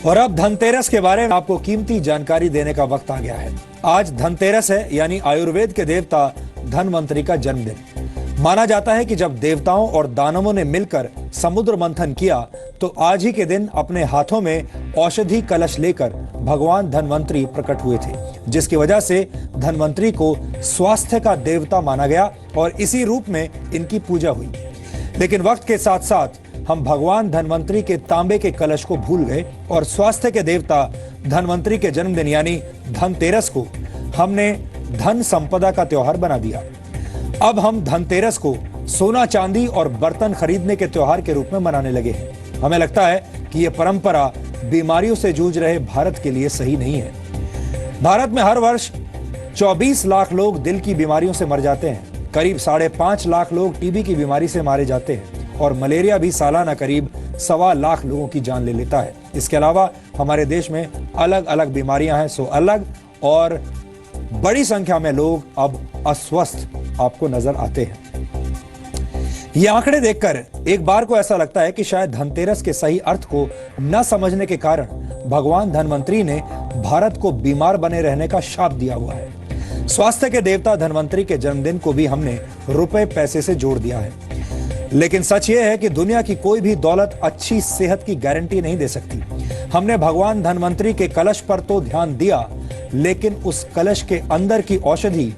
और अब धनतेरस के बारे में आपको कीमती जानकारी देने का वक्त आ गया है। आज धनतेरस है, यानी आयुर्वेद के देवता धनवंतरी का जन्मदिन। माना जाता है कि जब देवताओं और दानवों ने मिलकर समुद्र मंथन किया तो आज ही के दिन अपने हाथों में औषधि कलश लेकर भगवान धनवंतरी प्रकट हुए थे, जिसकी वजह से धनवंतरी को स्वास्थ्य का देवता माना गया और इसी रूप में इनकी पूजा हुई। लेकिन वक्त के साथ साथ हम भगवान धनवंतरी के तांबे के कलश को भूल गए और स्वास्थ्य के देवता धनवंतरी के जन्मदिन यानी धनतेरस को हमने धन संपदा का त्योहार बना दिया। अब हम धनतेरस को सोना चांदी और बर्तन खरीदने के त्योहार के रूप में मनाने लगे हैं। हमें लगता है कि यह परंपरा बीमारियों से जूझ रहे भारत के लिए सही नहीं है। भारत में हर वर्ष 24 लाख लोग दिल की बीमारियों से मर जाते हैं, करीब 5.5 लाख लोग टीबी की बीमारी से मारे जाते हैं और मलेरिया भी सालाना करीब 1.25 लाख लोगों की जान ले लेता है। इसके अलावा हमारे देश में अलग अलग बीमारियां हैं, सो अलग और बड़ी संख्या में लोग अब अस्वस्थ आपको नजर आते हैं। ये आंकड़े देखकर एक बार को ऐसा लगता है कि शायद धनतेरस के सही अर्थ को न समझने के कारण भगवान धनवंतरी ने भारत को बीमार बने रहने का शाप दिया हुआ है। स्वास्थ्य के देवता धनवंतरी के जन्मदिन को भी हमने रुपए पैसे से जोड़ दिया है। लेकिन सच यह है कि दुनिया की कोई भी दौलत अच्छी सेहत की गारंटी नहीं दे सकती। हमने भगवान धनवंतरी के कलश पर तो ध्यान दिया, लेकिन उस कलश के अंदर की औषधि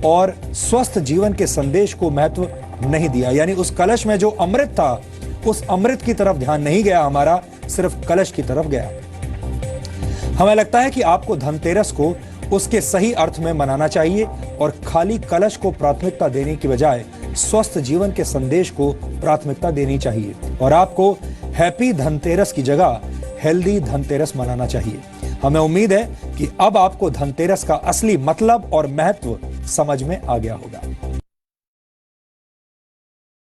और स्वस्थ जीवन के संदेश को महत्व नहीं दिया। यानी उस कलश में जो अमृत था, उस अमृत की तरफ ध्यान नहीं गया हमारा, सिर्फ कलश की तरफ गया। हमें लगता है कि आपको धनतेरस को उसके सही अर्थ में मनाना चाहिए और खाली कलश को प्राथमिकता देने की बजाय स्वस्थ जीवन के संदेश को प्राथमिकता देनी चाहिए और आपको हैप्पी धनतेरस की जगह हेल्दी धनतेरस मनाना चाहिए। हमें उम्मीद है कि अब आपको धनतेरस का असली मतलब और महत्व समझ में आ गया होगा।